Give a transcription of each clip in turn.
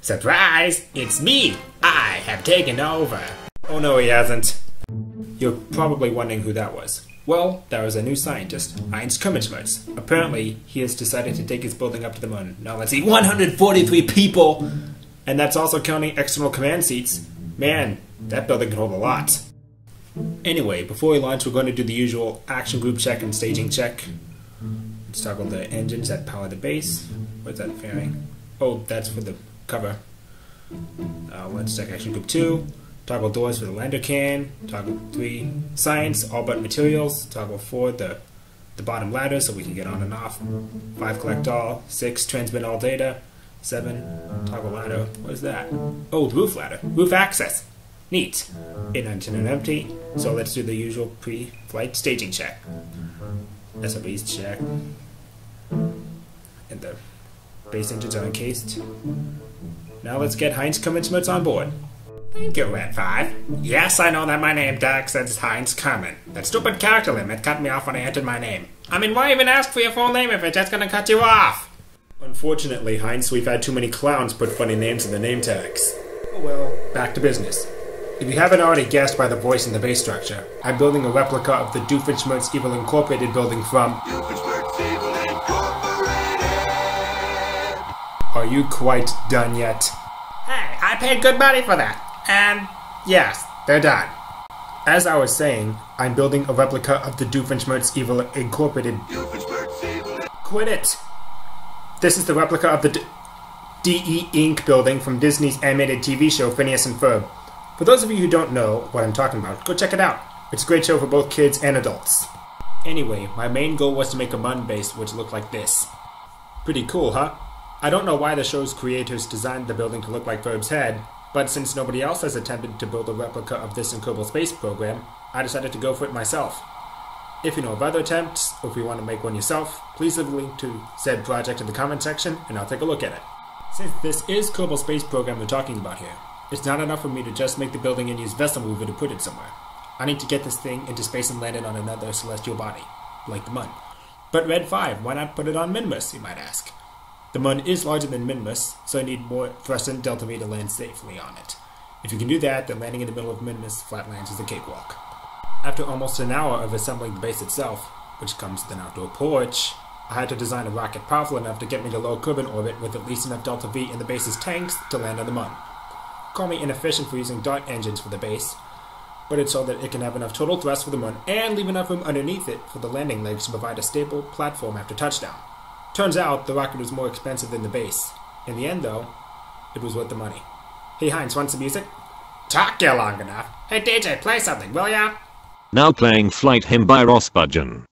Surprise! It's me! I have taken over! Oh no, he hasn't. You're probably wondering who that was. Well, that was a new scientist, Heinz Kermanshmirtz. Apparently, he has decided to take his building up to the moon. Now let's see, 143 people! And that's also counting external command seats. Man, that building can hold a lot. Anyway, before we launch, we're going to do the usual action group check and staging check. Let's toggle the engines that power the base. What's that fairing? Oh, that's for the cover. Let's check action group 2. Toggle doors for the lander can. Toggle 3, science, all but materials. Toggle 4, the bottom ladder so we can get on and off. 5, collect all. 6, transmit all data. 7, toggle ladder. What is that? Oh, the roof ladder. Roof access. Neat. 8, 9, 10, and empty. So let's do the usual pre-flight staging check. SOBs check. And the base engines are encased. Now let's get Heinz Kermanshmirtz on board. Thank you, Red 5. Yes, I know that my name tag says Heinz Kerman. That stupid character limit cut me off when I entered my name. I mean, why even ask for your full name if it's just gonna cut you off? Unfortunately, Heinz, we've had too many clowns put funny names in the name tags. Oh well, back to business. If you haven't already guessed by the voice in the base structure, I'm building a replica of the Doofenshmirtz Evil Incorporated building from Doofenshmirtz Evil Incorporated. Are you quite done yet? Hey, I paid good money for that. And yes, they're done. As I was saying, I'm building a replica of the Doofenshmirtz Evil Incorporated. Quit it! This is the replica of the DE Inc. building from Disney's animated TV show Phineas and Ferb. For those of you who don't know what I'm talking about, go check it out. It's a great show for both kids and adults. Anyway, my main goal was to make a MUN base which looked like this. Pretty cool, huh? I don't know why the show's creators designed the building to look like Ferb's head, but since nobody else has attempted to build a replica of this in Kerbal Space Program, I decided to go for it myself. If you know of other attempts, or if you want to make one yourself, please leave a link to said project in the comment section, and I'll take a look at it. Since this is Kerbal Space Program we're talking about here, it's not enough for me to just make the building and use vessel mover to put it somewhere. I need to get this thing into space and land it on another celestial body, like the MUN. But Red 5, why not put it on Minmus, you might ask? The MUN is larger than Minmus, so I need more thrust and delta V to land safely on it. If you can do that, then landing in the middle of Minmus flatlands is a cakewalk. After almost an hour of assembling the base itself, which comes with an outdoor porch, I had to design a rocket powerful enough to get me to low Kerbin orbit with at least enough delta V in the base's tanks to land on the MUN. Call me inefficient for using dart engines for the base, but it's so that it can have enough total thrust for the MUN and leave enough room underneath it for the landing legs to provide a stable platform after touchdown. Turns out the rocket was more expensive than the base. In the end, though, it was worth the money. Hey Heinz, want some music? Talk you long enough. Hey DJ, play something, will ya? Now playing Flight Hymn by Bugden.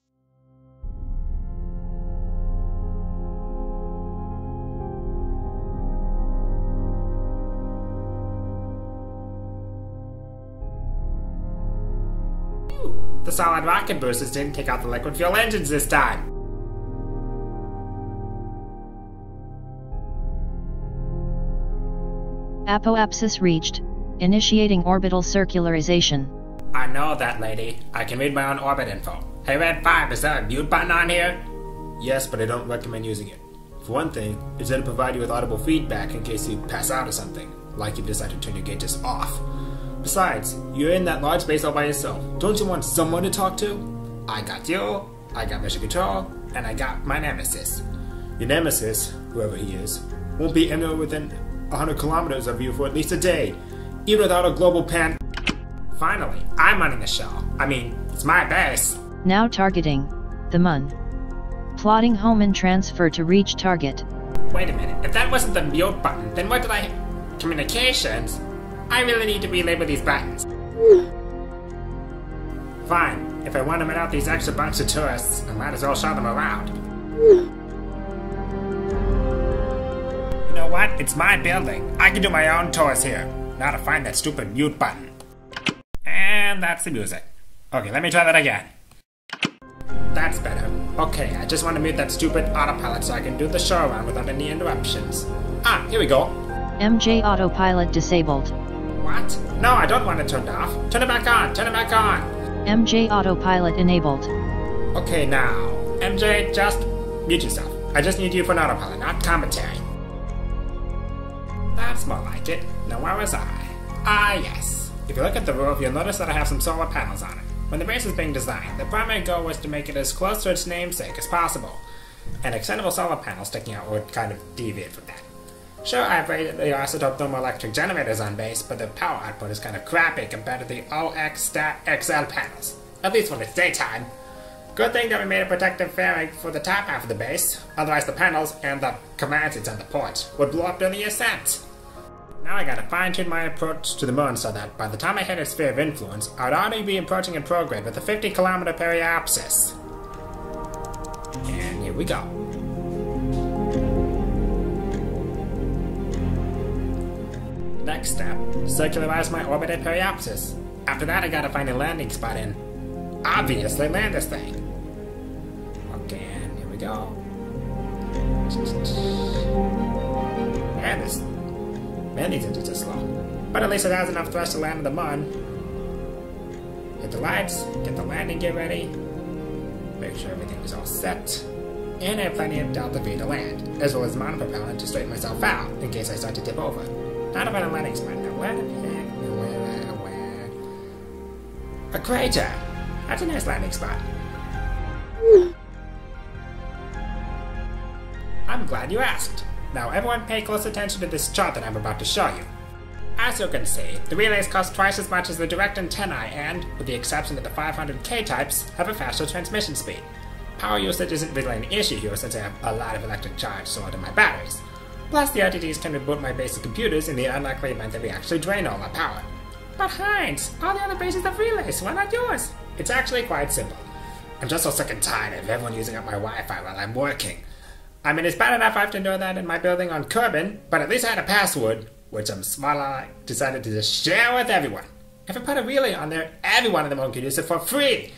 The solid rocket boosters didn't take out the liquid fuel engines this time. Apoapsis reached. Initiating orbital circularization. I know that, lady. I can read my own orbit info. Hey Red 5, is there a mute button on here? Yes, but I don't recommend using it. For one thing, it's going to provide you with audible feedback in case you pass out or something, like you decide to turn your gauges off. Besides, you're in that large space all by yourself. Don't you want someone to talk to? I got you, I got mission control, and I got my nemesis. Your nemesis, whoever he is, won't be anywhere within 100 kilometers of you for at least a day, even without a global pan. Finally, I'm running the show. I mean, it's my base. Now targeting the MUN. Plotting home and transfer to reach target. Wait a minute, if that wasn't the mute button, then what did I... Communications? I really need to relabel these buttons. Fine, if I want to let out these extra bunch of tourists, I might as well show them around. You know what? It's my building. I can do my own tours here. Now to find that stupid mute button. And that's the music. Okay, let me try that again. That's better. Okay, I just want to mute that stupid autopilot so I can do the show around without any interruptions. Ah, here we go. MJ autopilot disabled. What? No, I don't want it turned off. Turn it back on, turn it back on. MJ autopilot enabled. Okay, now, MJ, just mute yourself. I just need you for an autopilot, not commentary. That's more like it. Now where was I? Ah, yes. If you look at the roof, you'll notice that I have some solar panels on it. When the base was being designed, the primary goal was to make it as close to its namesake as possible. And extendable solar panels sticking out would kind of deviate from that. Sure, I've rated the isotope thermoelectric generators on base, but the power output is kind of crappy compared to the OX-XL panels. At least when it's daytime. Good thing that we made a protective fairing for the top half of the base, otherwise the panels and the command seats on the porch would blow up during the ascent. Now I gotta fine-tune my approach to the moon so that by the time I hit its sphere of influence, I'd already be approaching a prograde with a 50-kilometer periapsis. And here we go. Next step, circularize my orbit at periapsis. After that I gotta find a landing spot and obviously land this thing. Okay, and here we go. Man, these engines are slow. But at least it has enough thrust to land on the moon. Hit the lights, get the landing gear ready, make sure everything is all set, and I have plenty of delta V to land, as well as monopropellant to straighten myself out in case I start to tip over. Not about a landing spot now. Where? A crater! That's a nice landing spot. I'm glad you asked. Now everyone pay close attention to this chart that I'm about to show you. As you can see, the relays cost twice as much as the direct antennae and, with the exception of the 500K types, have a faster transmission speed. Power usage isn't really an issue here since I have a lot of electric charge stored in my batteries. Plus the RTDs can reboot my basic computers in the unlikely event that we actually drain all our power. But Heinz, all the other bases have relays, why not yours? It's actually quite simple. I'm just so sick and tired of everyone using up my Wi-Fi while I'm working. I mean, it's bad enough I have to do that in my building on Kerbal, but at least I had a password, which I'm smart enough decided to just share with everyone. If I put a relay on there, everyone in the moon can use it for free.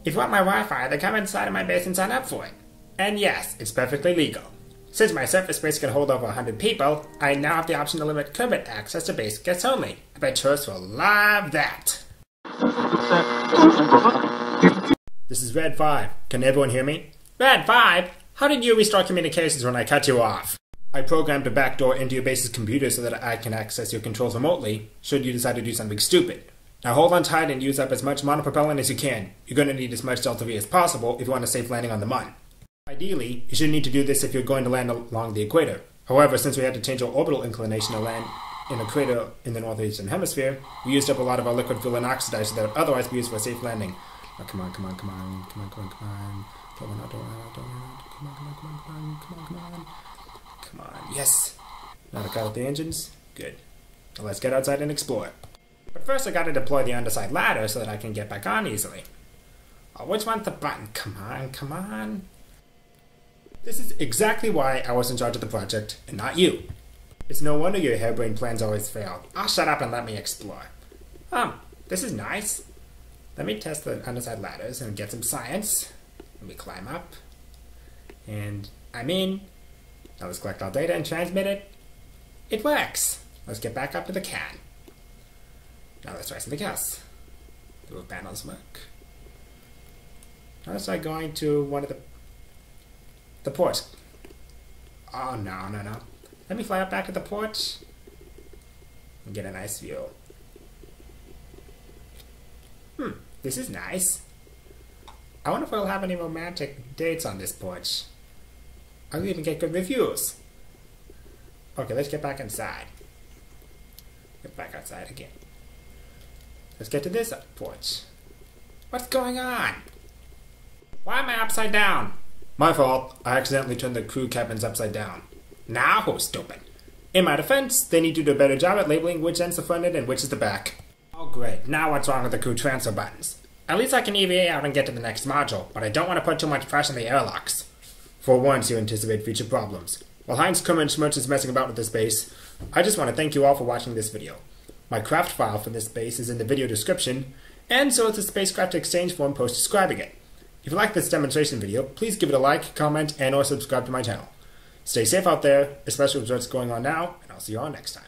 If you want my Wi-Fi, then come inside of my base and sign up for it. And yes, it's perfectly legal. Since my surface base can hold over 100 people, I now have the option to limit Kerbal access to base guests only. I bet tourists will love that. This is Red 5. Can everyone hear me? Red 5? How did you restart communications when I cut you off? I programmed a backdoor into your base's computer so that I can access your controls remotely, should you decide to do something stupid. Now hold on tight and use up as much monopropellant as you can. You're going to need as much delta V as possible if you want a safe landing on the moon. Ideally, you shouldn't need to do this if you're going to land along the equator. However, since we had to change our orbital inclination to land in a crater in the northeastern hemisphere, we used up a lot of our liquid fuel and oxidizer that would otherwise be used for a safe landing. Oh, come on. Come on, yes! Now to cut out the engines? Good. Now let's get outside and explore. But first I gotta deploy the underside ladder so that I can get back on easily. Oh, which one's the button? Come on. This is exactly why I was in charge of the project, and not you. It's no wonder your harebrained plans always fail. Oh, shut up and let me explore. This is nice. Let me test the underside ladders and get some science. Let me climb up. And I'm in. Now let's collect all data and transmit it. It works. Let's get back up to the can. Now let's try something else. The roof panels work. Now let's try going to one of the porch. Oh, no. Let me fly up back to the porch and get a nice view. This is nice. I wonder if we'll have any romantic dates on this porch. I'll even get good reviews. Okay, let's get back inside. Get back outside again. Let's get to this porch. What's going on? Why am I upside down? My fault. I accidentally turned the crew cabins upside down. Now who's stupid? In my defense, they need to do a better job at labeling which end's the front end and which is the back. Oh great, now what's wrong with the crew transfer buttons? At least I can EVA out and get to the next module, but I don't want to put too much pressure on the airlocks. For once, you anticipate future problems. While Heinz Kermanshmirtz is messing about with this base, I just want to thank you all for watching this video. My craft file for this base is in the video description, and so is the spacecraft exchange form post describing it. If you like this demonstration video, please give it a like, comment, and or subscribe to my channel. Stay safe out there, especially with what's going on now, and I'll see you all next time.